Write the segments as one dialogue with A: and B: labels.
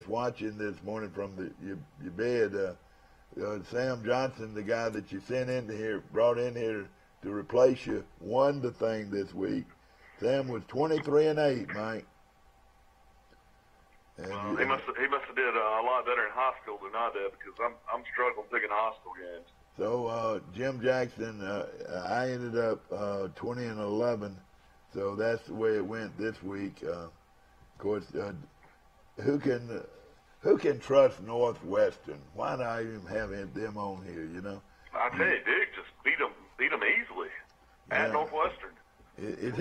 A: watching this morning from your bed. Sam Johnson, the guy that you sent in here, brought in here to replace you, won the thing this week. Sam was 23-8, Mike. And
B: well, he must have did a lot better in high school than I did, because I'm struggling picking high school games.
A: So Jim Jackson, I ended up 20-11. So that's the way it went this week. Of course, who can trust Northwestern? Why not even have them on here? You know.
B: I tell you, Duke just beat them easily at Northwestern.
A: Is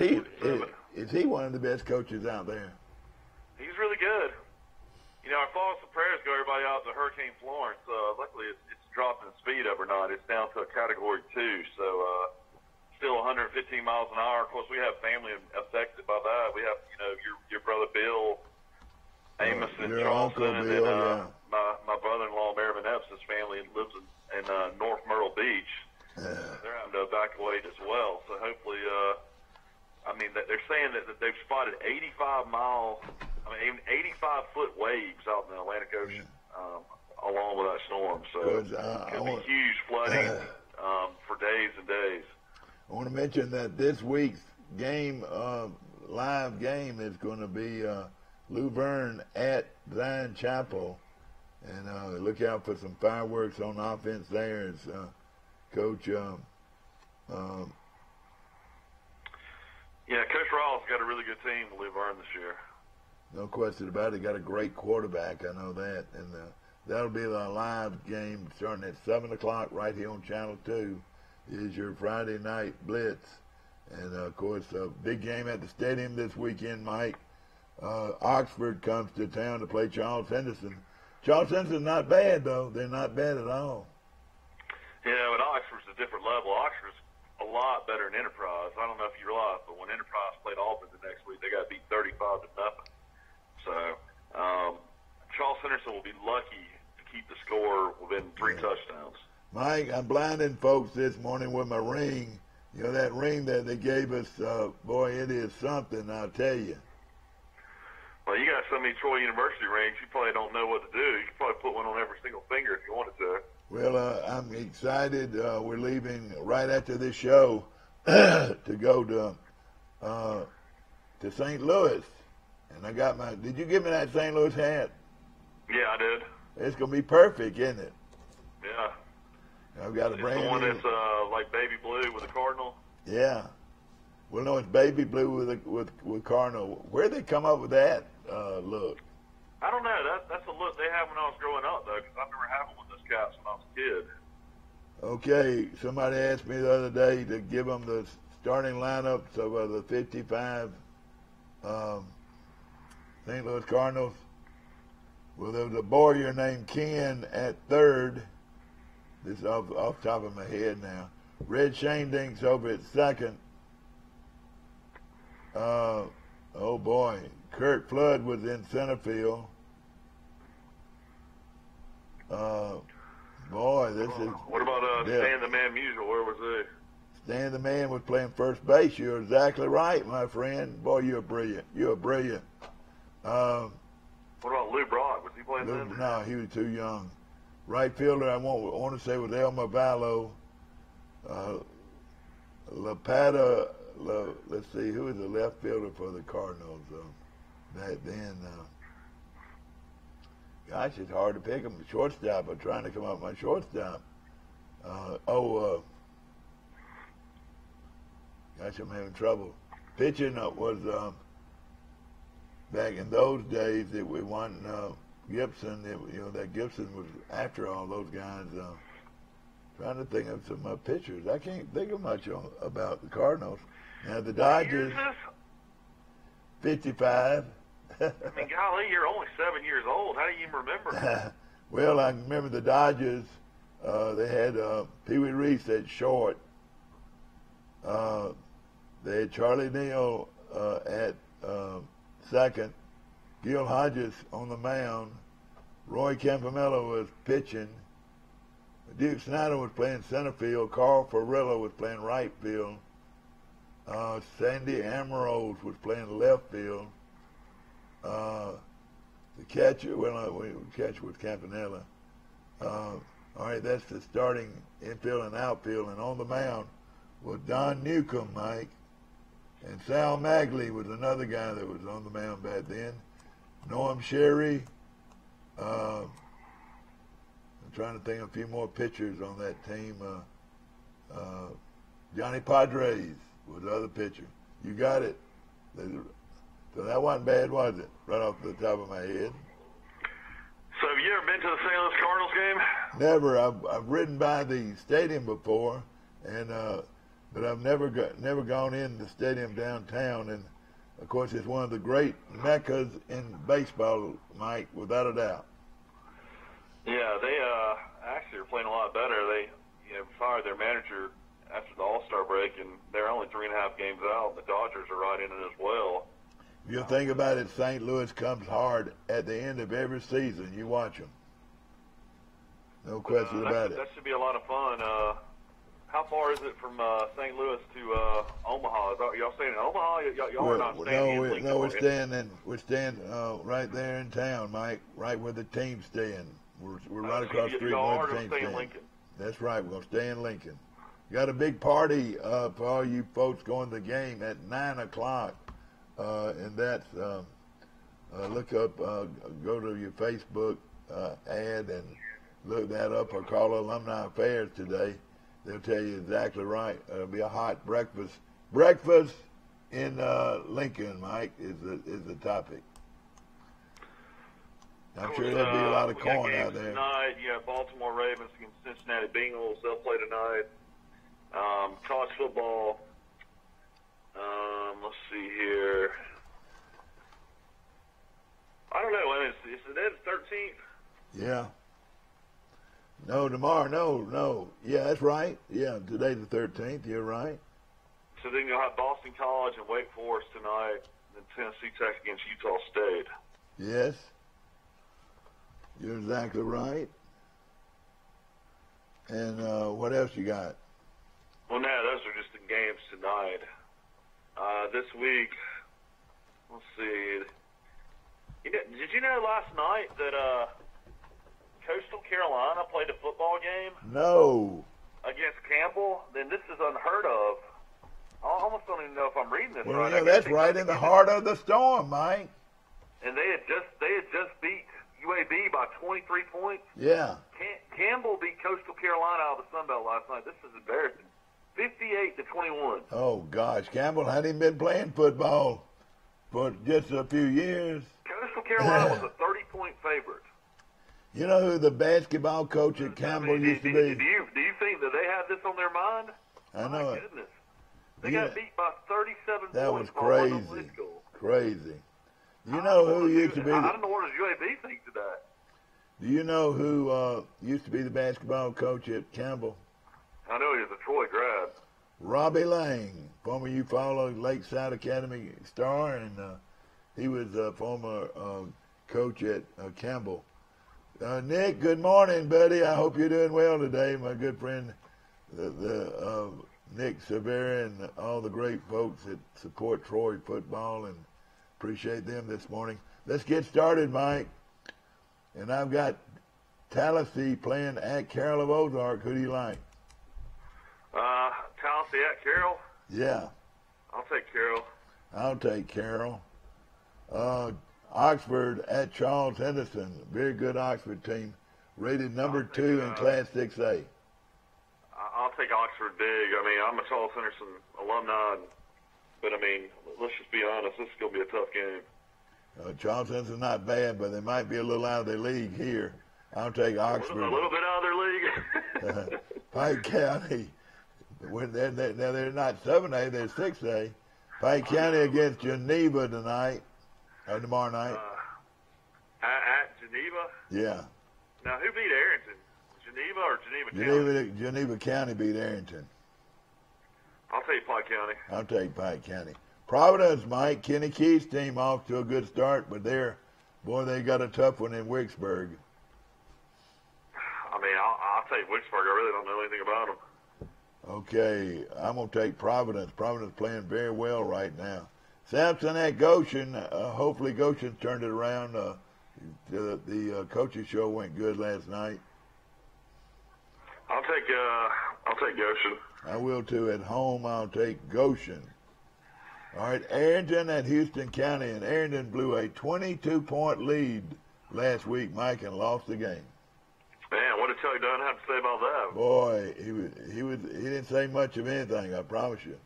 A: he one of the best coaches out there?
B: He's really good. You know, our thoughts and prayers go everybody out to Hurricane Florence. Luckily, it's dropped in speed overnight. It's down to a Category 2, so still 115 miles an hour. Of course, we have family affected by that. We have, you know, your brother Bill, Amos in Charleston, and then my brother-in-law Mervyn Epps' family lives in North Myrtle Beach. They're having to evacuate as well. So hopefully, I mean, they're saying that they've spotted 85-foot waves out in the Atlantic Ocean along with that storm. So it could be huge flooding for days and days.
A: I want to mention that this week's game, live game, is going to be Luverne at Zion Chapel. And look out for some fireworks on offense there. It's Coach.
B: Yeah, Coach Rawls got a really good team to Luverne this year.
A: No question about it. Got a great quarterback. I know that. And that'll be the live game starting at 7 o'clock right here on Channel 2. Is your Friday night blitz. And, of course, a big game at the stadium this weekend, Mike. Oxford comes to town to play Charles Henderson. Charles Henderson's not bad, though. They're not bad at all.
B: Yeah, but Oxford's a different level. Oxford's a lot better than Enterprise. I don't know if you realize, but when Enterprise played Auburn the next week, they got beat 35-0. So Charles Henderson will be lucky to keep the score within 3 touchdowns.
A: Mike, I'm blinding folks this morning with my ring. You know, that ring that they gave us, boy, it is something, I'll tell you.
B: Well, you got so many Troy University rings, you probably don't know what to do. You could probably put one on every single finger if you wanted to.
A: Well, I'm excited. We're leaving right after this show to go to St. Louis. And I got my, did you give me that St. Louis hat?
B: Yeah, I did.
A: It's going to be perfect, isn't it?
B: Yeah.
A: I've got a brand new.
B: The one that's like baby blue with a cardinal?
A: Yeah. Well, no, it's baby blue with cardinal. Where'd they come up with that look?
B: I don't know. That's the look they had when I was growing up, though, because I remember having one of those caps when I was a kid.
A: Okay, somebody asked me the other day to give them the starting lineups of the 55 St. Louis Cardinals. Well, there was a Boyer named Ken at third. This is off the top of my head now. Red Shandinks over at second. Oh boy, Kurt Flood was in center field. Boy, this is.
B: What about Stan the Man Musial? Where was he?
A: Stan the Man was playing first base. You're exactly right, my friend. Boy, you're brilliant. You're brilliant.
B: What about Lou Brock? Was he playing then?
A: No, he was too young. Right fielder, I want to say was Elmer Vallow. Lapata. Let's see, who was the left fielder for the Cardinals back then? Gosh, it's hard to pick them. Shortstop. I'm trying to come up with my shortstop. Gosh, I'm having trouble. Pitching was back in those days that we won Gibson. That Gibson was after all those guys. Trying to think of some pitchers. I can't think of much about the Cardinals. Now the Dodgers, 55.
B: I mean, golly, you're only 7 years old. How do you even remember?
A: Well, I remember the Dodgers. They had Pee Wee Reese at short. They had Charlie Neal at second. Gil Hodges on the mound. Roy Campamella was pitching. Duke Snyder was playing center field. Carl Ferrillo was playing right field. Sandy Amorose was playing left field. The catcher, we catch with Campanella. All right, that's the starting infield and outfield, and on the mound was Don Newcomb, Mike, and Sal Magley was another guy that was on the mound back then. Norm Sherry. I'm trying to think of a few more pitchers on that team. Johnny Padres was the other pitcher. You got it. So that wasn't bad, was it? Right off the top of my head.
B: So have you ever been to the St. Louis Cardinals game?
A: Never. I've ridden by the stadium before, and but I've never gone in the stadium downtown. And of course, it's one of the great meccas in baseball, Mike, without a doubt.
B: Yeah, they actually are playing a lot better. They fired their manager after the All-Star break, and they're only 3.5 games out. The Dodgers are right in it as well.
A: You think about it, St. Louis comes hard at the end of every season. You watch them. No question about it.
B: That should be a lot of fun. How far is it from St. Louis to Omaha? Y'all staying in Omaha? Y'all are not staying in Lincoln?
A: No, we're staying right there in town, Mike, right where the team's staying. We're right across the street from where the team's staying. Lincoln. That's right. We're going to stay in Lincoln. Got a big party for all you folks going to the game at 9 o'clock. And that's, look up, go to your Facebook ad and look that up, or call Alumni Affairs today. They'll tell you exactly right. It'll be a hot breakfast. Breakfast in Lincoln, Mike, is the topic. I'm sure there'll be a lot of corn out there.
B: Tonight, you have Baltimore Ravens against Cincinnati Bengals. They'll play tonight. College football. Let's see here. I don't know. Is it the 13th?
A: Yeah. No, tomorrow. No. Yeah, that's right. Yeah, today's the 13th. You're right.
B: So then you'll have Boston College and Wake Forest tonight, and Tennessee Tech against Utah State.
A: Yes. You're exactly right. And what else you got?
B: Well, no, those are just the games tonight. This week, let's see. Did you know last night that Coastal Carolina played a football game?
A: No.
B: Against Campbell? Then this is unheard of. I almost don't even know if I'm reading this right.
A: Yeah, that's right in the heart of the storm, Mike.
B: And they had just beat UAB by 23 points.
A: Yeah.
B: Campbell beat Coastal Carolina out of the Sun Belt last night. This is embarrassing. 58-21.
A: Oh gosh, Campbell hadn't been playing football for just a few years.
B: Coastal Carolina was a 30-point favorite.
A: You know who the basketball coach at Campbell used to be?
B: Do you think that they had this on their mind?
A: I know it.
B: Goodness. They got beat by 37 points.
A: That was crazy. Crazy. You know who used to be?
B: I don't know what does UAB think to that.
A: Do you know who used to be the basketball coach at Campbell?
B: I know he was a Troy grad.
A: Robbie Lang, former Eufaula Lakeside Academy star, and he was a former coach at Campbell. Nick, good morning, buddy. I hope you're doing well today, my good friend, Nick Severa, and all the great folks that support Troy football, and appreciate them this morning. Let's get started, Mike. And I've got Tallahassee playing at Carroll of Ozark. Who do you like?
B: Tallahassee at Carroll?
A: Yeah.
B: I'll take Carroll.
A: I'll take Carroll. Oxford at Charles Henderson. Very good Oxford team. Rated number 2 in Class 6A.
B: I'll take Oxford big. I mean, I'm a Charles Henderson alumni, but I mean, let's just be honest. This is going to be a tough game.
A: Charles Henson's not bad, but they might be a little out of their league here. I'll take Oxford.
B: A little bit out of their league.
A: Pike County. When they're not 7A, they're 6A. Pike County against Geneva tonight, or tomorrow night.
B: At Geneva?
A: Yeah.
B: Now, who beat Arrington? Geneva or Geneva County?
A: Geneva County beat Arrington.
B: I'll take Pike County.
A: I'll take Pike County. Providence, Mike. Kenny Key's team off to a good start, but they got a tough one in Wicksburg.
B: I mean, I'll take Wicksburg. I really don't know anything about them.
A: Okay, I'm going to take Providence. Providence playing very well right now. Sampson at Goshen. Hopefully Goshen's turned it around. The coaches show went good last night.
B: I'll take Goshen.
A: I will too. At home, I'll take Goshen. All right, Arrington at Houston County, and Arrington blew a 22-point lead last week, Mike, and lost the game.
B: Man, what did Chuck Dunn have to say about that?
A: Boy, he didn't say much of anything, I promise you.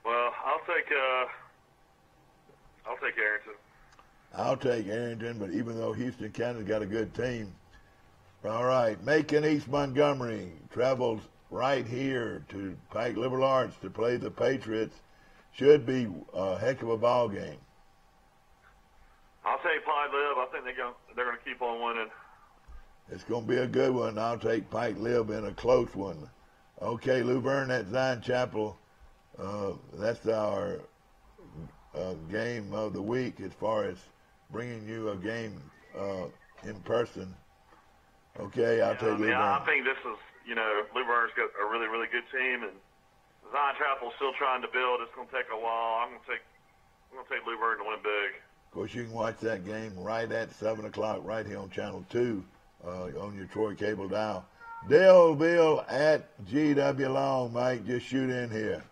B: Well, I'll take Arrington.
A: I'll take Arrington, but even though Houston County's got a good team. All right, Macon East Montgomery travels right here to Pike Liberal Arts to play the Patriots. Should be a heck of a ball game.
B: I'll take Pike Lib. I think they're gonna keep on winning.
A: It's going to be a good one. I'll take Pike Lib in a close one. Okay, Luverne at Zion Chapel. That's our game of the week as far as bringing you a game in person. Okay, I'll take Luverne.
B: Yeah, I think this is, Luverne's got a really, really good team, and Zion Chapel's still trying to build. It's going to take a while. I'm going to take Luverne to win big.
A: Of course, you can watch that game right at 7 o'clock right here on Channel 2 on your Troy cable dial. Daleville at G.W. Long, Mike. Just shoot in here.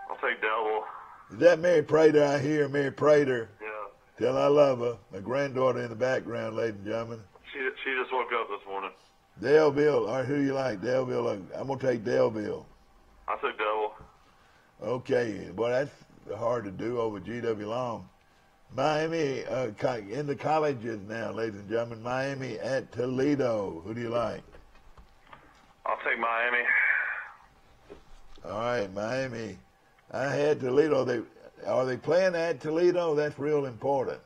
B: I'll take Delville.
A: Is that Mary Prater I hear? Mary Prater.
B: Yeah.
A: Tell I love her. My granddaughter in the background, ladies and gentlemen.
B: She just woke up this morning.
A: Daleville. All right, who you like? Daleville. I'm going to take Daleville.
B: I took Delville.
A: Okay. Boy, that's hard to do over G.W. Long. Miami in the colleges now, ladies and gentlemen. Miami at Toledo. Who do you like?
B: I'll take Miami.
A: All right, Miami. I had Toledo. Are they playing at Toledo? That's real important.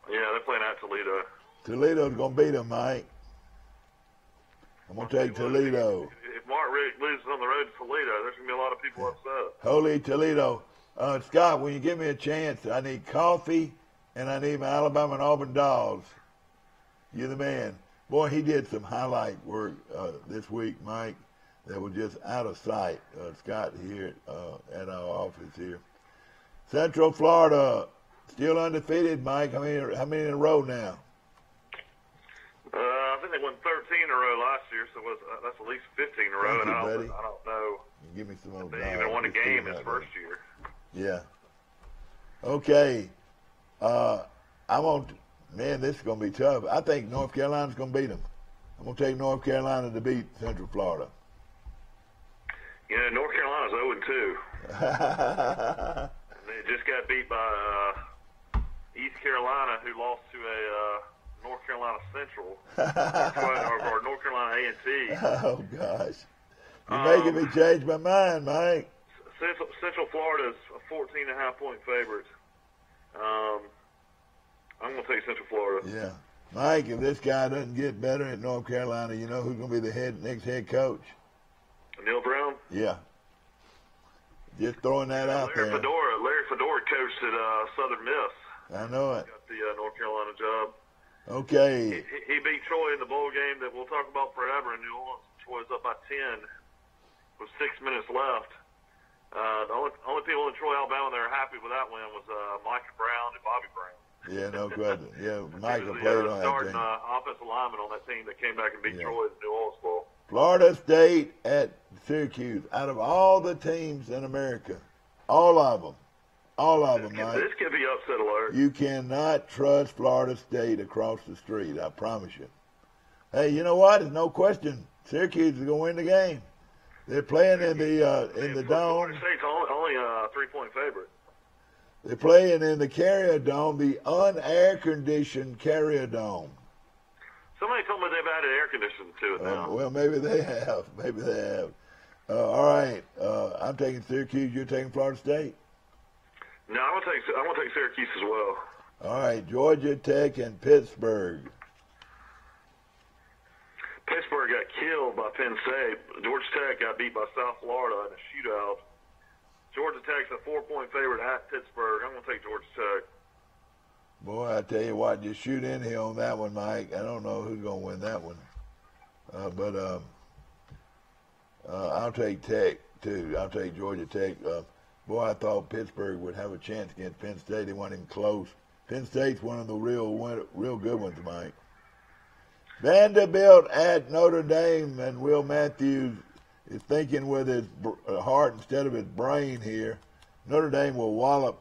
B: Yeah, they're playing at Toledo.
A: Toledo's going to beat them, Mike. I'm going to take Toledo.
B: If Mark Rick loses on the road to Toledo, there's going to be a lot of people upset.
A: Holy Toledo. Scott, when you give me a chance, I need coffee and I need my Alabama and Auburn Dogs. You're the man. Boy, he did some highlight work this week, Mike, that was just out of sight. Scott here at our office here. Central Florida, still undefeated, Mike. How many in a row now?
B: I think they won 13 in a row last year, so that's at least 15 in a row.
A: Thank you,
B: I don't know.
A: Give me some more.
B: They even won a game his first year.
A: Yeah. Okay. This is going to be tough. I think North Carolina's going to beat them. I'm going to take North Carolina to beat Central Florida.
B: Yeah, North Carolina's 0-2. They just got beat by East Carolina, who lost to a North Carolina Central or North Carolina A&T.
A: Oh, gosh. You're making me change my mind, Mike.
B: Central Florida is a 14.5-point favorite. I'm going to take Central Florida.
A: Yeah. Mike, if this guy doesn't get better at North Carolina, you know who's going to be the next head coach?
B: Neil Brown?
A: Yeah. Just throwing that out there.
B: Larry Fedora coached at Southern Miss.
A: I know it.
B: Got the North Carolina job.
A: Okay.
B: He beat Troy in the bowl game that we'll talk about forever in New Orleans. Troy's up by 10 with 6 minutes left. The only people in Troy, Alabama that are happy with that win was Micah Brown and Bobby Brown.
A: Yeah, no question. Yeah, Micah
B: was
A: played on that
B: starting
A: team.
B: Offensive lineman on that team that came back and beat Troy in the New Orleans Bowl.
A: Florida State at Syracuse. Out of all the teams in America, all of them, Mike.
B: This could be upset alert.
A: You cannot trust Florida State across the street, I promise you. Hey, you know what? There's no question. Syracuse is going to win the game. They're playing in the dome.
B: Florida State's only a 3-point favorite.
A: They're playing in the Carrier Dome, the unair-conditioned Carrier Dome.
B: Somebody told me they've added air conditioning to it now.
A: Well, maybe they have. Maybe they have. All right. I'm taking Syracuse. You're taking Florida State?
B: No, I'm gonna take Syracuse as well.
A: All right. Georgia Tech and Pittsburgh.
B: Pittsburgh got killed by Penn State. Georgia Tech got beat by South Florida in a shootout. Georgia Tech's a 4-point favorite at Pittsburgh. I'm going to take Georgia Tech.
A: Boy, I tell you what, just shoot in here on that one, Mike. I don't know who's going to win that one. But I'll take Tech, too. I'll take Georgia Tech. Boy, I thought Pittsburgh would have a chance against Penn State. They weren't even close. Penn State's one of the real good ones, Mike. Vanderbilt at Notre Dame, and Will Matthews is thinking with his heart instead of his brain here. Notre Dame will wallop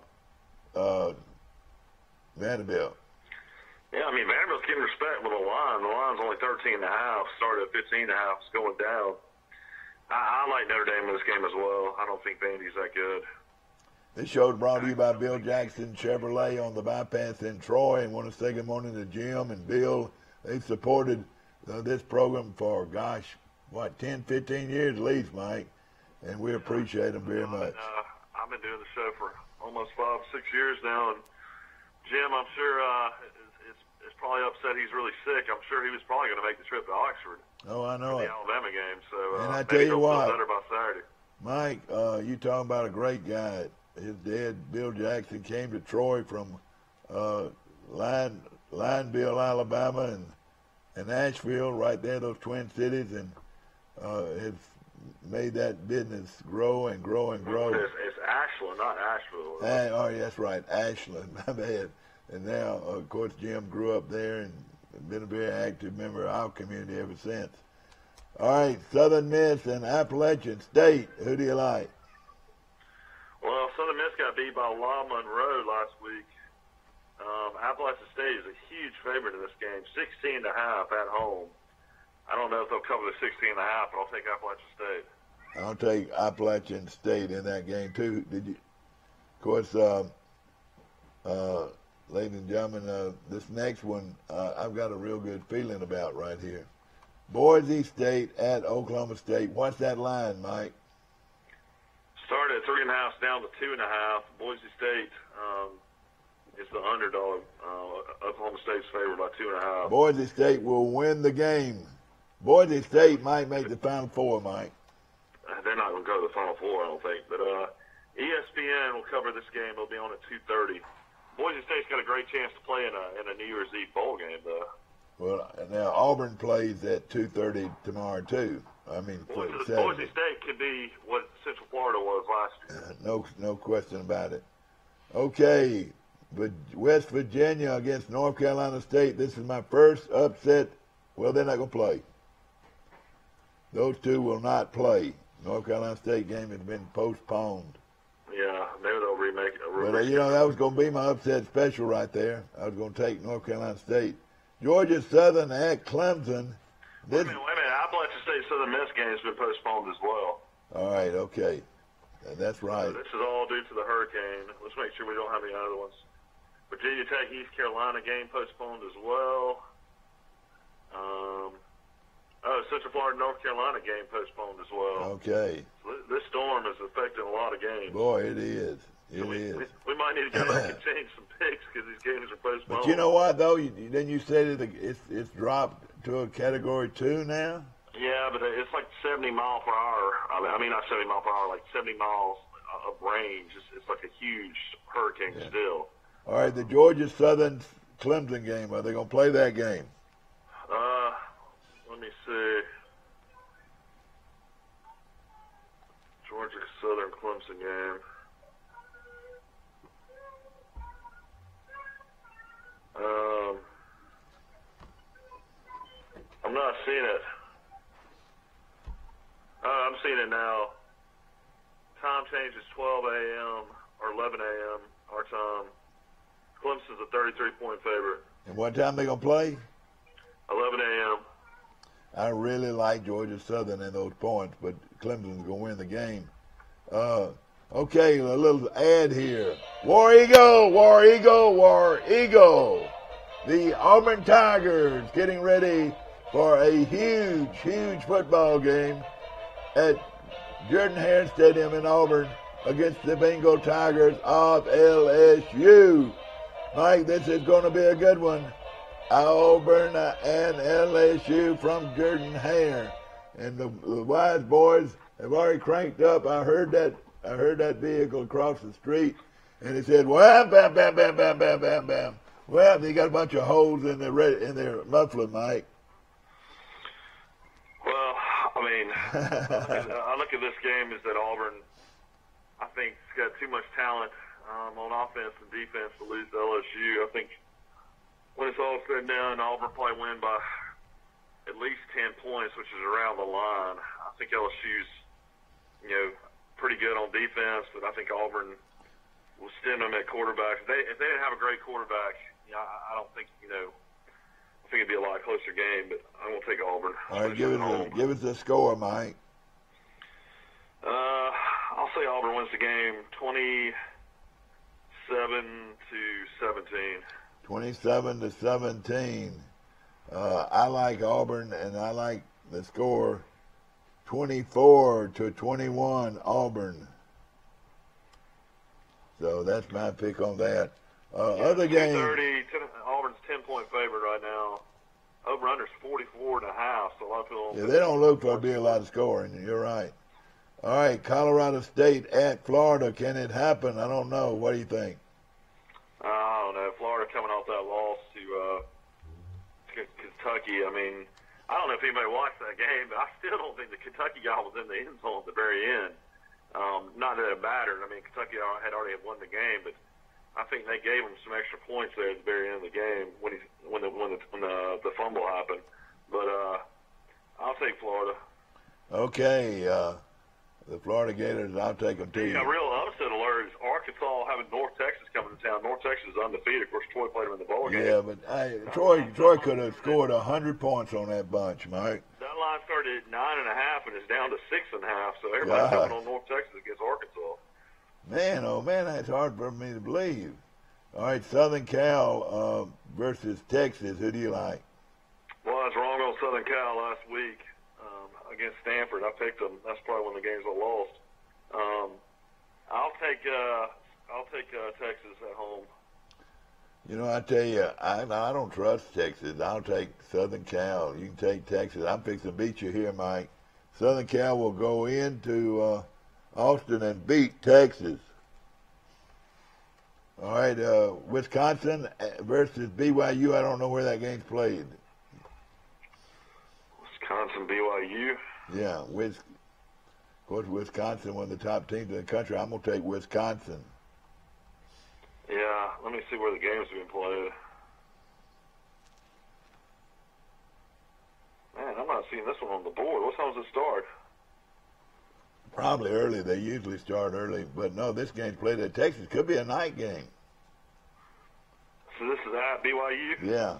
A: Vanderbilt.
B: Yeah, I mean, Vanderbilt's getting respect with the line. The line's only 13.5, started at 15.5, it's going down. I like Notre Dame in this game as well. I don't think Vandy's that good.
A: This show is brought to you by Bill Jackson Chevrolet on the bypass in Troy. And want to say good morning to Jim and Bill. They've supported this program for, 10, 15 years at least, Mike. And we appreciate them very much.
B: I've been doing the show for almost 5, 6 years now. And Jim, I'm sure is probably upset he's really sick. I'm sure he was probably going to make the trip to Oxford.
A: Oh, I know
B: the
A: it.
B: Alabama game. So,
A: and I tell you what,
B: better by Saturday.
A: Mike, you talking about a great guy. His dad, Bill Jackson, came to Troy from Lineville, Alabama, and Asheville, right there, those twin cities, and has made that business grow and grow and grow.
B: It's Ashland, not Asheville.
A: Oh, that's right, Ashland, my bad. And now, of course, Jim grew up there and been a very active member of our community ever since. All right, Southern Miss and Appalachian State. Who do you like?
B: Well, Southern Miss got beat by La Monroe last week. Appalachian State is a huge favorite in this game, 16.5 at home. I don't know if they'll cover the 16.5, but I'll take Appalachian State.
A: I'll take Appalachian State in that game too. Did you? Of course, ladies and gentlemen, this next one I've got a real good feeling about right here. Boise State at Oklahoma State. What's that line, Mike?
B: Started at 3.5, down to 2.5. Boise State is the underdog. Oklahoma State's favored by 2.5.
A: Boise State will win the game. Boise State might make the Final Four, Mike.
B: They're not going to go to the Final Four, I don't think. But ESPN will cover this game. It'll be on at 2:30. Boise State's got a great chance to play in a New Year's Eve bowl game, though.
A: Well, now Auburn plays at 2:30 tomorrow too. I mean,
B: Boise State could be what Central Florida was last
A: year. No question about it. Okay, but West Virginia against North Carolina State. This is my first upset. Well, they're not going to play. Those two will not play. North Carolina State game has been postponed.
B: Yeah, maybe they'll remake it.
A: But that was going to be my upset special right there. I was going to take North Carolina State. Georgia Southern at Clemson.
B: Wait a minute. Appalachian State Southern Miss game has been postponed as well.
A: All right, okay. That's right.
B: So this is all due to the hurricane. Let's make sure we don't have any other ones. Virginia Tech East Carolina game postponed as well. Central Florida North Carolina game postponed as well.
A: Okay.
B: So this storm is affecting a lot of games.
A: Boy, it is. We
B: might need to go back and change some picks because these games are postponed.
A: But you know what, though? Then you said it's dropped to a Category 2 now?
B: Yeah, but it's like 70 mile per hour. I mean, not 70 mile per hour, like 70 miles of range. It's like a huge hurricane still.
A: All right, the Georgia Southern Clemson game. Are they going to play that game?
B: Let me see. Georgia Southern Clemson game. I'm not seeing it. I'm seeing it now. Time change is 12 a.m. or 11 a.m. our time. Clemson's a 33-point favorite.
A: And what time they going to play?
B: 11 a.m.
A: I really like Georgia Southern and those points, but Clemson's going to win the game. Okay, a little ad here. War Eagle, War Eagle, War Eagle. The Auburn Tigers getting ready for a huge, huge football game at Jordan-Hare Stadium in Auburn against the Bengal Tigers of LSU. Mike, this is going to be a good one. Auburn and LSU from Jordan-Hare. And the Wise boys have already cranked up. I heard that vehicle across the street, and it said, "Wham, bam, bam, bam, bam, bam, bam, bam." Well, they got a bunch of holes in their muffler, Mike.
B: Well, I mean, I look at this game is that Auburn, I think, has got too much talent. on offense and defense to lose to LSU. I think when it's all said and done, Auburn probably win by at least 10 points, which is around the line. I think LSU's, pretty good on defense, but I think Auburn will stem them at quarterback. If they didn't have a great quarterback, I don't think, I think it'd be a lot closer game, but I'm going to take Auburn.
A: All right, give us the score, Mike.
B: I'll say Auburn wins the game 27-17.
A: 27-17. I like Auburn, and I like the score 24-21 Auburn. So that's my pick on that. Other game.
B: Auburn's 10-point favorite right now. Over under's 44.5. So a lot of people.
A: Yeah, they don't look for to be a lot of scoring. You're right. All right, Colorado State at Florida. Can it happen? I don't know. What do you think?
B: I don't know. Florida coming off that loss to Kentucky. I mean, I don't know if anybody watched that game, but I still don't think the Kentucky guy was in the end zone at the very end. Not that it mattered. I mean, Kentucky had already won the game, but I think they gave him some extra points there at the very end of the game when the fumble happened. But I'll take Florida.
A: Okay, the Florida Gators. I'll take them too.
B: Yeah, real upset alert is Arkansas having North Texas coming to town. North Texas is undefeated. Of course, Troy played them in the bowl game.
A: Yeah, but Troy could have scored 100 points on that bunch, Mike.
B: That line started at 9.5 and it's down to 6.5. So everybody's coming on North Texas against Arkansas.
A: Man, oh man, that's hard for me to believe. All right, Southern Cal versus Texas. Who do you like?
B: Well, I was wrong on Southern Cal last week against Stanford. I picked them. That's probably when the games are lost. I'll take Texas at home. I tell you, I don't trust Texas. I'll take Southern Cal. You can take Texas. I'm fixing to beat you here, Mike. Southern Cal will go into Austin and beat Texas. All right, Wisconsin versus BYU. I don't know where that game's played. Wisconsin, BYU?
A: Yeah, of course, Wisconsin, one of the top teams in the country. I'm going to take Wisconsin.
B: Yeah, let me see where the game's being played. Man, I'm not seeing this one on the board. What time does it start?
A: Probably early. They usually start early. But, no, this game's played at Texas. Could be a night game.
B: So this is at BYU?
A: Yeah.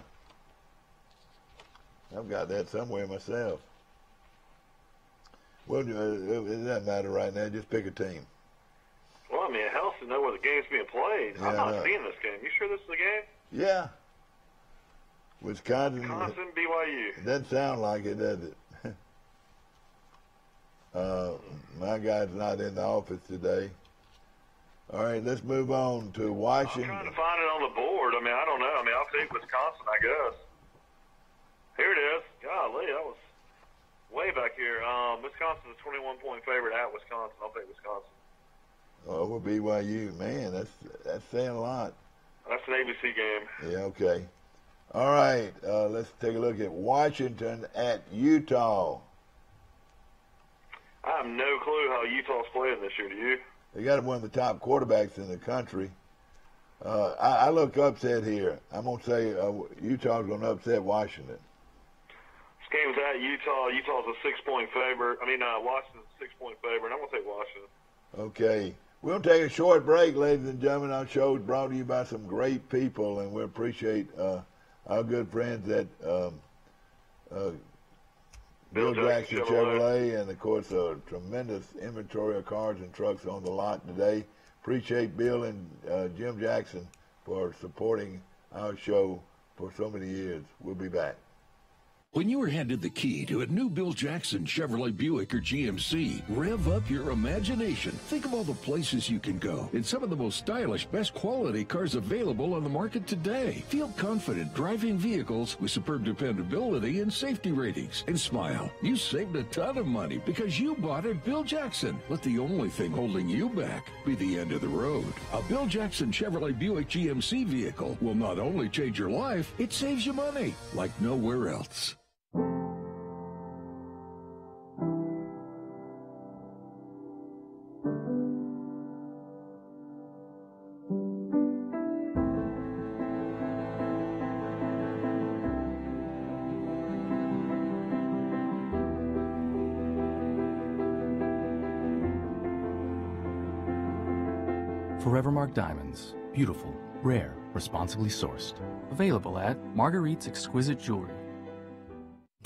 A: I've got that somewhere myself. Well, it doesn't matter right now. Just pick a team.
B: Well, I mean, it helps to know where the game's being played.
A: Yeah,
B: I'm not seeing this game. You sure this is the game?
A: Yeah. Wisconsin,
B: BYU.
A: It doesn't sound like it, does it? My guy's not in the office today. All right, let's move on to Washington.
B: I'm trying to find it on the board. I mean, I don't know. I mean, I'll take Wisconsin, I guess. Here it is. Golly, that was way back here. Wisconsin's a 21-point favorite at Wisconsin. I'll take Wisconsin.
A: Over BYU. Man, that's saying a lot.
B: That's an ABC game.
A: Yeah, okay. All right, let's take a look at Washington at Utah.
B: I have no clue how Utah's playing this year. Do you?
A: They got one of the top quarterbacks in the country. I look upset here. I'm going to say Utah's going to upset Washington.
B: This game's at Utah. Utah's a 6-point favorite. Washington's a 6-point favorite. I'm going to take Washington.
A: Okay. We'll take a short break, ladies and gentlemen. Our show is brought to you by some great people, and we appreciate our good friends at Bill Jackson Chevrolet, and, of course, a tremendous inventory of cars and trucks on the lot today. Appreciate Bill and Jim Jackson for supporting our show for so many years. We'll be back.
C: When you are handed the key to a new Bill Jackson Chevrolet Buick or GMC, rev up your imagination. Think of all the places you can go in some of the most stylish, best quality cars available on the market today. Feel confident driving vehicles with superb dependability and safety ratings. And smile, you saved a ton of money because you bought at Bill Jackson. Let the only thing holding you back be the end of the road. A Bill Jackson Chevrolet Buick GMC vehicle will not only change your life, it saves you money like nowhere else.
D: Forevermark Diamonds. Beautiful, rare, responsibly sourced. Available at Marguerite's Exquisite Jewelry.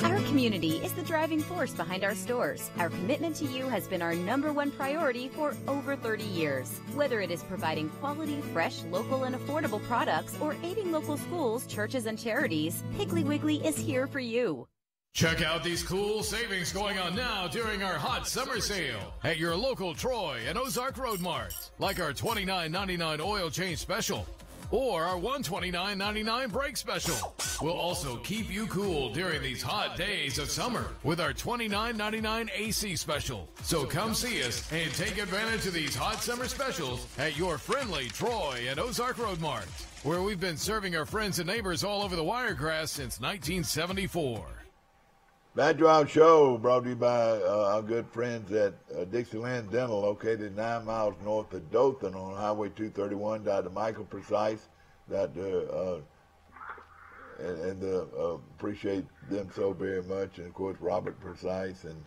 E: Our community is the driving force behind our stores. Our commitment to you has been our #1 priority for over 30 years. Whether it is providing quality, fresh, local, and affordable products or aiding local schools, churches, and charities, Piggly Wiggly is here for you.
F: Check out these cool savings going on now during our hot summer sale at your local Troy and Ozark Road Mart. Like our $29.99 oil change special or our $129.99 brake special. We'll also keep you cool during these hot days of summer with our $29.99 AC special. So come see us and take advantage of these hot summer specials at your friendly Troy and Ozark Road Mart, where we've been serving our friends and neighbors all over the Wiregrass since 1974.
A: Bad Drive Show brought to you by our good friends at Dixieland Dental, located 9 miles north of Dothan on Highway 231. Dr. Michael Precise, appreciate them so very much, and of course Robert Precise and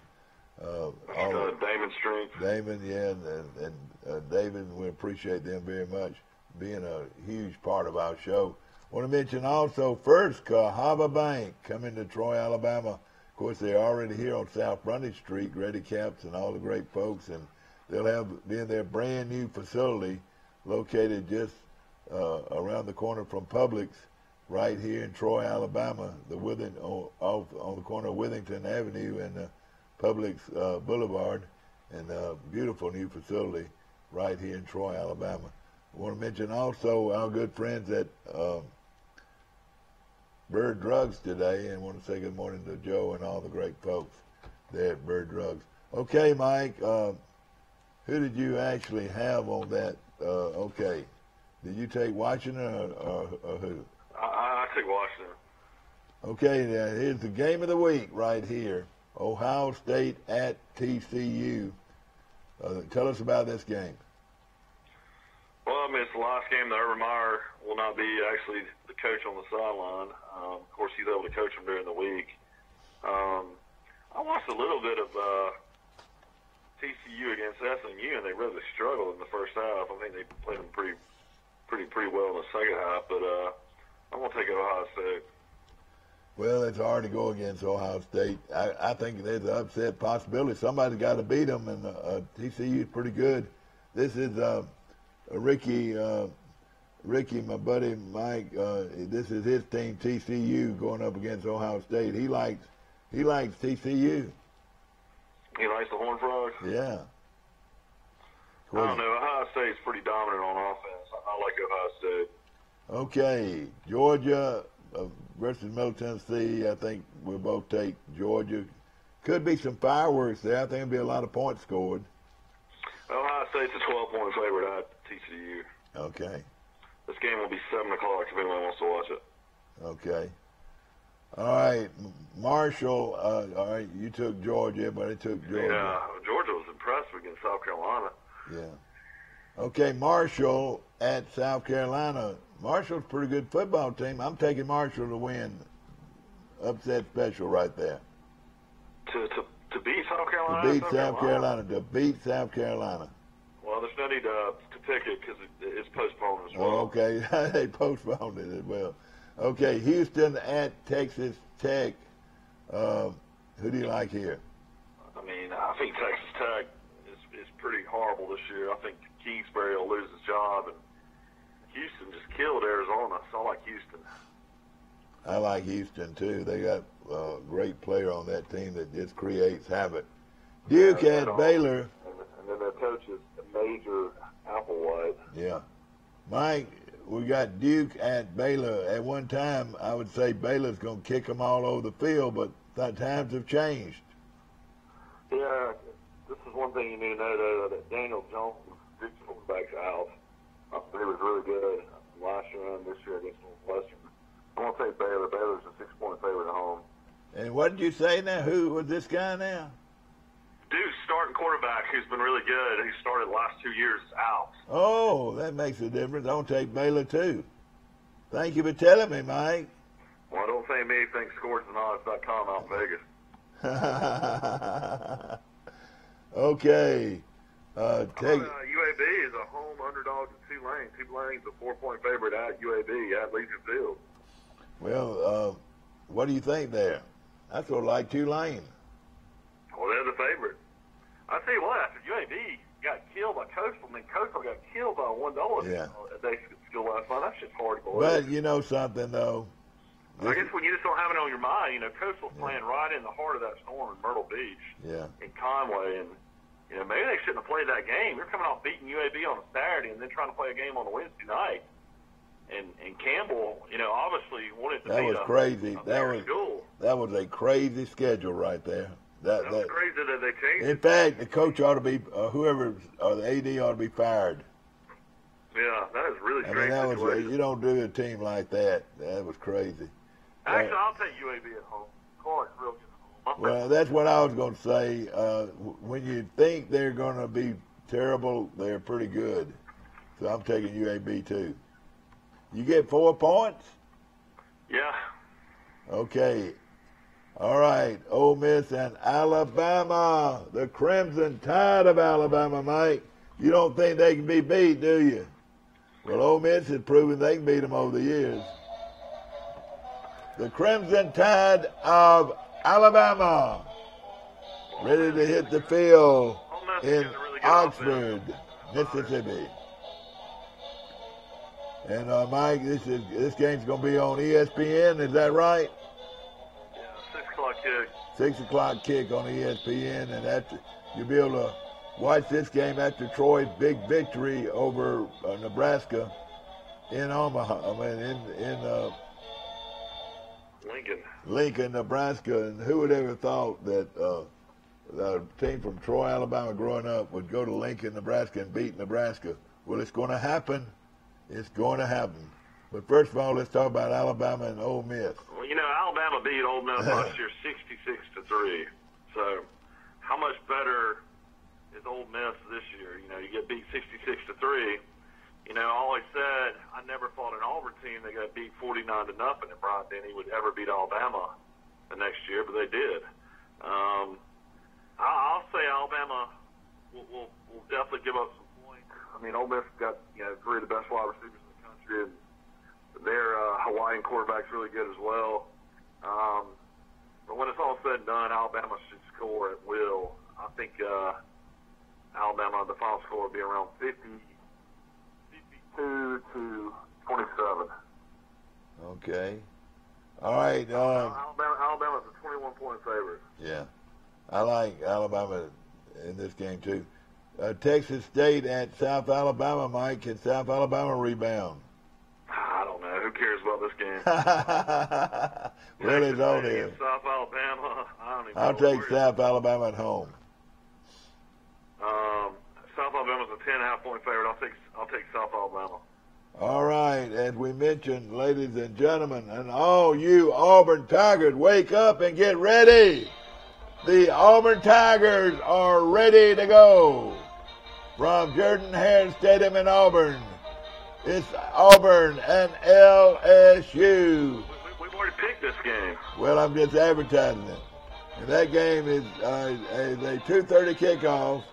B: Damon Strength.
A: Damon, yeah, and David. We appreciate them very much being a huge part of our show. Want to mention also First Cahaba Bank coming to Troy, Alabama. Of course, they're already here on South Frontage Street, Grady Caps and all the great folks, and they'll be in their brand new facility located just around the corner from Publix, right here in Troy, Alabama, on the corner of Withington Avenue and Publix Boulevard, and a beautiful new facility right here in Troy, Alabama. I want to mention also our good friends at Bird Drugs today, and want to say good morning to Joe and all the great folks there at Bird Drugs. Okay, Mike, who did you actually have on that? Okay, did you take Washington or who?
B: I took Washington.
A: Okay, now here's the game of the week right here. Ohio State at TCU. Tell us about this game.
B: Well, I mean, it's the last game that Urban Meyer will not be actually the coach on the sideline. Of course, he's able to coach them during the week. I watched a little bit of TCU against SMU, and they really struggled in the first half. I think they played them pretty well in the second half, but I'm going to take Ohio State.
A: Well, it's hard to go against Ohio State. I think there's an upset possibility. Somebody's got to beat them, and TCU is pretty good. This is Ricky, my buddy Mike. This is his team, TCU, going up against Ohio State. He likes TCU.
B: He likes the Horned Frogs?
A: Yeah.
B: I don't know. Ohio State's pretty dominant on offense. I like Ohio State.
A: Okay, Georgia versus Middle Tennessee. I think we'll both take Georgia. Could be some fireworks there. I think there'll be a lot of points scored.
B: Ohio State's a 12-point favorite at TCU.
A: Okay.
B: This game will be 7 o'clock if anyone wants to watch it.
A: Okay. All right, Marshall. All right, you took Georgia. Everybody took Georgia.
B: Yeah, Georgia was impressive against South Carolina.
A: Yeah. Okay, Marshall at South Carolina. Marshall's a pretty good football team. I'm taking Marshall to win. Upset special right there.
B: To beat South Carolina?
A: To beat South Carolina. To beat South Carolina.
B: Well, there's no need to pick it because it's postponed as well.
A: Oh, okay. They postponed it as well. Okay, Houston at Texas Tech. Who do you like here?
B: I mean, I think Texas Tech is pretty horrible this year. I think Kingsbury will lose his job, and Houston just killed Arizona, so I like Houston.
A: I like Houston, too. They got a great player on that team that just creates havoc. Duke at Baylor.
B: And then their coach is Major Applewhite.
A: Yeah. Mike, we got Duke at Baylor. At one time, I would say Baylor's going to kick them all over the field, but times have changed.
B: Yeah, this is one thing you need to know, though, that Daniel Jones, Duke's quarterback's out. He was really good last year and this year against Northwestern. I'm going to take Baylor. Baylor's a 6-point favorite at home.
A: And what did you say now? Who was this guy now?
B: Duke's starting quarterback, who's been really good. He started the last 2 years out.
A: Oh, that makes a difference. I'll take Baylor, too. Thank you for telling me, Mike.
B: Well, don't say me. Think scoresandodds.com out in Vegas.
A: Okay.
B: UAB is a home underdog to Tulane. Tulane's a 4-point favorite at UAB at Legion Field.
A: Well, what do you think there? I sort of like Tulane.
B: Well, they're the favorite. I tell you what, after UAB got killed by Coastal, and then Coastal got killed by $1
A: Yeah.
B: at their school last night, that's just hard to believe.
A: But you know something, though?
B: I guess when you just don't have it on your mind, Coastal's playing right in the heart of that storm in Myrtle Beach,
A: Yeah.
B: in Conway, and maybe they shouldn't have played that game. They're coming off beating UAB on a Saturday and then trying to play a game on a Wednesday night. And Campbell, obviously wanted to
A: That
B: beat
A: was crazy.
B: school.
A: That was a crazy schedule right there.
B: That was crazy that they changed.
A: In fact, the coach ought to be, whoever, or the AD ought to be fired.
B: Yeah, that is really
A: I
B: strange.
A: mean, that was, you don't do a team like that. That was crazy.
B: Actually, I'll take UAB at home. Clark's real good at home.
A: Well, that's what I was going to say. When you think they're going to be terrible, they're pretty good. So I'm taking UAB too. You get 4 points?
B: Yeah.
A: Okay. All right. Ole Miss and Alabama. The Crimson Tide of Alabama, Mike. You don't think they can be beat, do you? Well, Ole Miss has proven they can beat them over the years. The Crimson Tide of Alabama, ready to hit the field in Oxford, Mississippi. And Mike, this game's going to be on ESPN. Is that right?
B: Yeah, 6 o'clock kick.
A: 6 o'clock kick on ESPN, and you'll be able to watch this game after Troy's big victory over Nebraska in Omaha. I mean, in Lincoln, Nebraska. And who would ever thought that a team from Troy, Alabama, growing up would go to Lincoln, Nebraska, and beat Nebraska? Well, it's going to happen. It's going to happen. But first of all, let's talk about Alabama and Ole Miss.
B: Well, Alabama beat Ole Miss last year 66-3. So how much better is Ole Miss this year? You get beat 66-3. I always said I never thought an Auburn team that got beat 49-0 at Bryant-Denny would ever beat Alabama the next year, but they did. I'll say Alabama will definitely give up some points. I mean, Ole Miss got 3 of the best wide receivers in the country, and their Hawaiian quarterback's really good as well. But when it's all said and done, Alabama should score at will. I think Alabama, the final score will be around 52-27.
A: Okay. All right.
B: Alabama's a 21-point favorite.
A: Yeah. I like Alabama in this game, too. Texas State at South Alabama, Mike. Can South Alabama rebound?
B: I don't know. Who cares about this game?
A: Well, it's on here.
B: South Alabama.
A: I'll take South Alabama at home.
B: South Alabama's a 10.5-point favorite. I'll take South Alabama.
A: All right. As we mentioned, ladies and gentlemen, and all you Auburn Tigers, wake up and get ready. The Auburn Tigers are ready to go. From Jordan-Hare Stadium in Auburn, it's Auburn and LSU.
B: We've already picked this game.
A: Well, I'm just advertising it. And that game is a 2:30 kickoff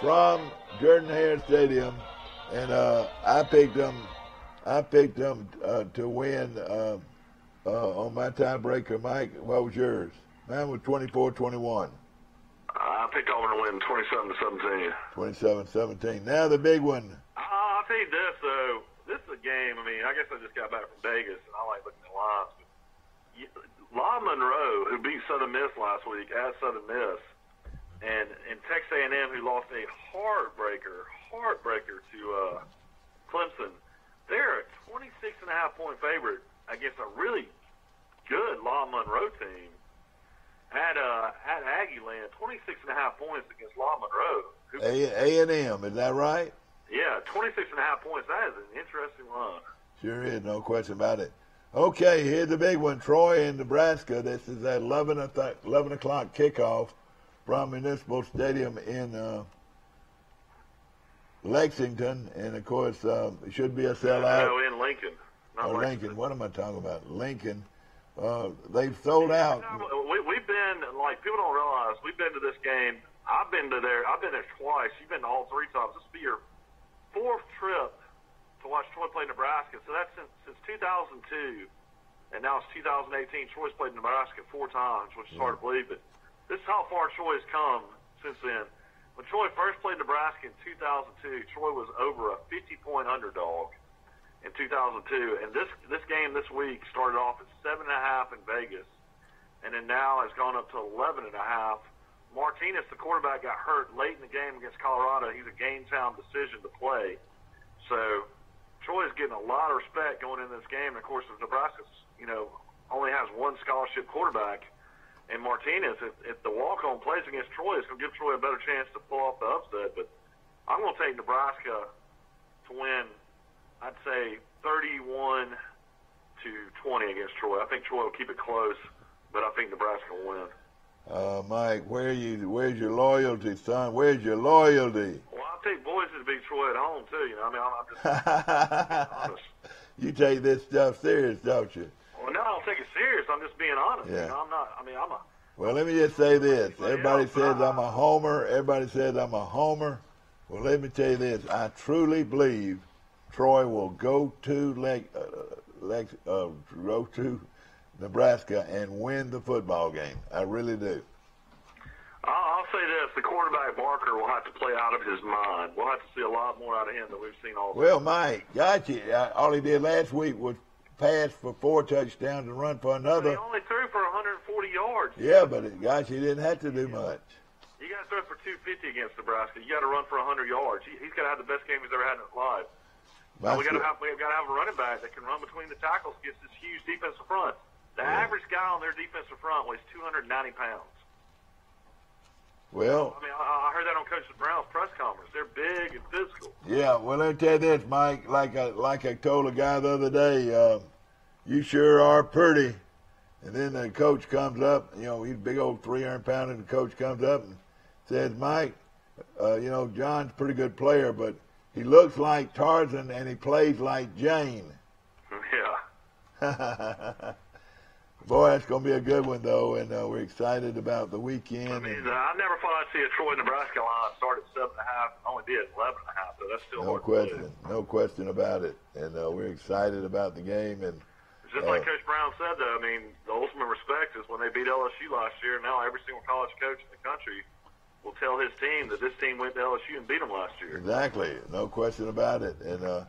A: from Jordan-Hare Stadium, and I picked them to win on my tiebreaker. Mike, what was yours? Mine was 24-21.
B: I picked Auburn to win 27-17.
A: 27-17. Now the big one.
B: I'll tell you this, though. This is a game. I mean, I guess I just got back from Vegas, and I like looking at lines. But La Monroe, who beat Southern Miss last week at Southern Miss, and Texas A&M, who lost a heartbreaker to Clemson, they're a 26.5-point favorite against a really good La Monroe team. At Aggie Land, 26.5 points against La Monroe.
A: A&M, is that right?
B: Yeah, 26.5 points. That is an interesting line.
A: Sure is, no question about it. Okay, here's the big one. Troy and Nebraska. This is at 11 o'clock kickoff from Municipal Stadium in Lexington. And, of course, it should be a sellout.
B: No, in Lincoln.
A: Not Lincoln. What am I talking about? Lincoln. They've sold out.
B: We've been, like, people don't realize, we've been to this game I've been there twice. You've been to all 3 times. This will be your 4th trip to watch Troy play Nebraska. So that's since 2002, and now it's 2018. Troy's played Nebraska 4 times, which is hard to believe. But this is how far Troy has come since then. When Troy first played Nebraska in 2002, Troy was over a 50-point underdog in 2002. And this game this week started off at 7.5 in Vegas, and then now has gone up to 11.5. Martinez, the quarterback, got hurt late in the game against Colorado. He's a game-time decision to play. So Troy is getting a lot of respect going into this game. And, of course, if Nebraska, only has 1 scholarship quarterback, and Martinez, if the walk-on plays against Troy, it's going to give Troy a better chance to pull off the upset. But I'm going to take Nebraska to win, I'd say, 31-20 against Troy. I think Troy will keep it close, but I think Nebraska will win.
A: Mike, where's your loyalty, son? Where's your loyalty?
B: Well, I'll take Boise to beat Troy at home, too. I'm just honest.
A: You take this stuff serious, don't you?
B: Well, no, I don't take it serious. I'm just being honest.
A: Yeah.
B: I'm not. I'm a.
A: Well, let me just say this. Everybody says I'm a homer. Everybody says I'm a homer. Well, let me tell you this. I truly believe Troy will go to Nebraska and win the football game. I really do.
B: I'll say this. The quarterback, Barker, will have to play out of his mind. We'll have to see a lot more out of him than we've seen all season.
A: Well, Mike, got you. All he did last week was pass for 4 touchdowns and run for another.
B: He only threw for 140 yards.
A: Yeah, but gosh, he didn't have to do much.
B: You got to throw for 250 against Nebraska. You got to run for 100 yards. He's got to have the best game he's ever had in his life. We've got to have a running back that can run between the tackles against this huge defensive front. The average guy on their defensive front weighs 290 pounds.
A: Well,
B: I heard that on Coach Brown's press conference. They're big and physical.
A: Yeah, well, let me tell you this, Mike. Like I told a guy the other day, you sure are pretty. And then the coach comes up, he's a big old 300-pounder, and the coach comes up and says, Mike, John's a pretty good player, but he looks like Tarzan and he plays like Jane.
B: Yeah.
A: Boy, that's going to be a good one, though, and we're excited about the weekend.
B: I never thought I'd see a Troy-Nebraska line start at 7.5, only be at 11.5, so that's still hard to believe.
A: No question about it, and we're excited about the game. And
B: just like Coach Brown said, though, the ultimate respect is when they beat LSU last year. Now every single college coach in the country will tell his team that this team went to LSU and beat them last year.
A: Exactly, no question about it, and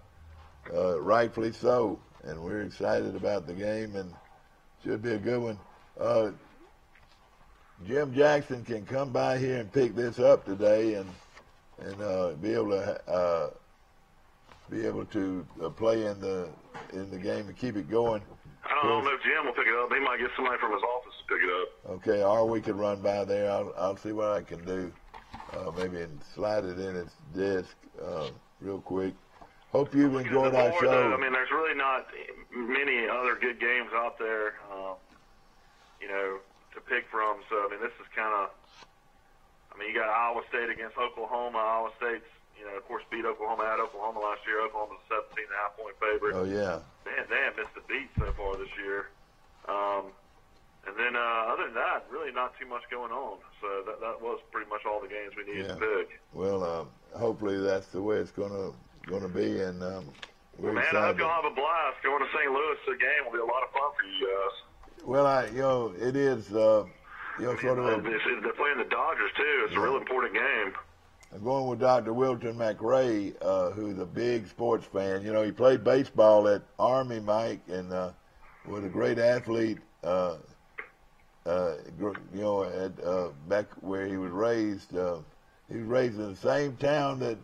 A: rightfully so. And we're excited about the game, and should be a good one. Jim Jackson can come by here and pick this up today, and be able to play in the game and keep it going.
B: I don't know if Jim will pick it up. He might get somebody from his office to pick it up.
A: Okay, or we could run by there. I'll see what I can do. Maybe slide it in its desk real quick. Hope you've enjoyed our show.
B: There's really not many other good games out there, to pick from. So, this is kind of, you got Iowa State against Oklahoma. Iowa State's, of course, beat Oklahoma at Oklahoma last year. Oklahoma's a 17.5-point favorite.
A: Oh, yeah.
B: Man, they haven't missed a beat so far this year. And then other than that, really not too much going on. So that was pretty much all the games we needed to pick.
A: Well, hopefully that's the way it's going to be, and we're excited.
B: I hope you'll have a blast. Going to St. Louis to the game will be a lot of fun for you guys.
A: Well, it is, sort of.
B: They're playing the Dodgers too. It's a real important game.
A: I'm going with Dr. Wilton McRae, who's a big sports fan. He played baseball at Army, Mike, and was a great athlete. Back where he was raised. He was raised in the same town that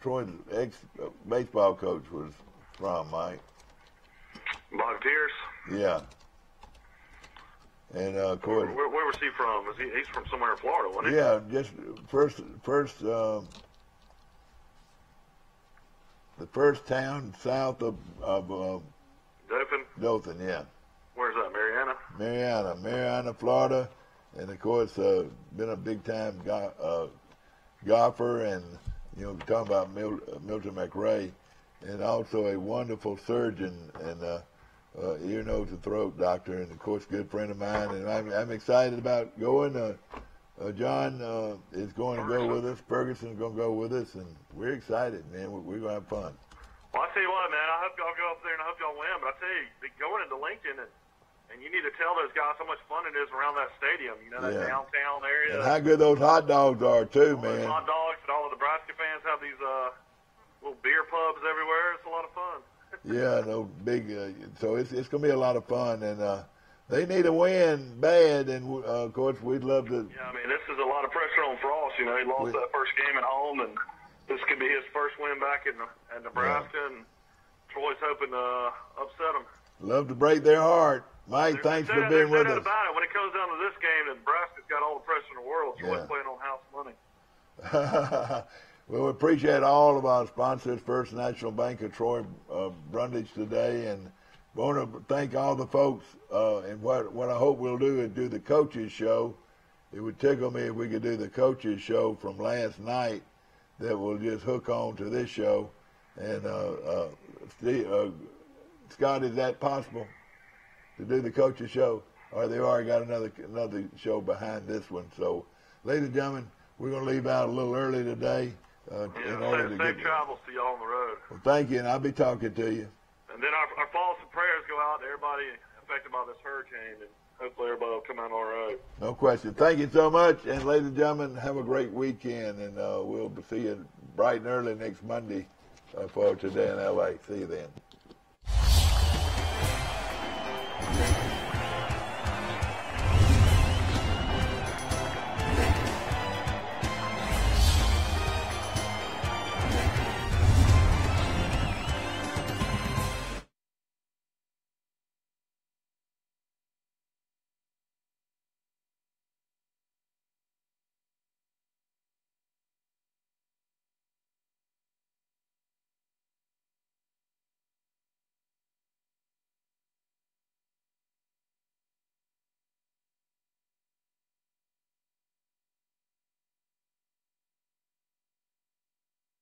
A: Troy's ex-baseball coach was from, Mike.
B: Volunteers?
A: Yeah. And, of course...
B: Where was he from? He's from somewhere in Florida, wasn't he?
A: Yeah, just the first town south of
B: Dothan?
A: Dothan, yeah.
B: Where's that, Marianna?
A: Marianna, Florida. And, of course, been a big-time golfer, and, talking about Milton McRae, and also a wonderful surgeon and ear, nose, and throat doctor, and, of course, good friend of mine. And I'm excited about going. John is going to go with us. Ferguson's going to go with us, and we're excited, man. We're going to have fun.
B: Well, I tell you what, man, I hope y'all go up there and I hope y'all win. But I tell you, going into Lincoln, and you need to tell those guys how much fun it is around that stadium, you know, that downtown area.
A: And how good those hot dogs are, too,
B: all
A: man.
B: Those hot dogs, and all the Nebraska fans have these little beer pubs everywhere. It's a lot of fun.
A: Yeah, no big. So it's going to be a lot of fun, and they need a win bad, and of course we'd love to.
B: Yeah, I mean this is a lot of pressure on Frost. You know, he lost that first game at home, and this could be his first win back in Nebraska, and Troy's hoping to upset him.
A: Love to break their heart. Mike, thanks for being with us.
B: About it. When it comes down to this game, then Nebraska's got all the pressure in the world. Troy's playing on house money.
A: Well, we appreciate all of our sponsors, First National Bank of Troy, Brundage today, and want to thank all the folks. And what I hope we'll do is do the coaches show. It would tickle me if we could do the coaches show from last night that will just hook on to this show. And Scott, is that possible to do the coaches show? Or they already got another show behind this one. So, ladies and gentlemen, we're going to leave out a little early today. In order to
B: safe travels to y'all on the road.
A: Well, thank you, and I'll be talking to you.
B: And then our thoughts and prayers go out to everybody affected by this hurricane, and hopefully everybody will come out all right.
A: No question. Thank you so much, and ladies and gentlemen, have a great weekend, and we'll see you bright and early next Monday for Today in L.A. See you then.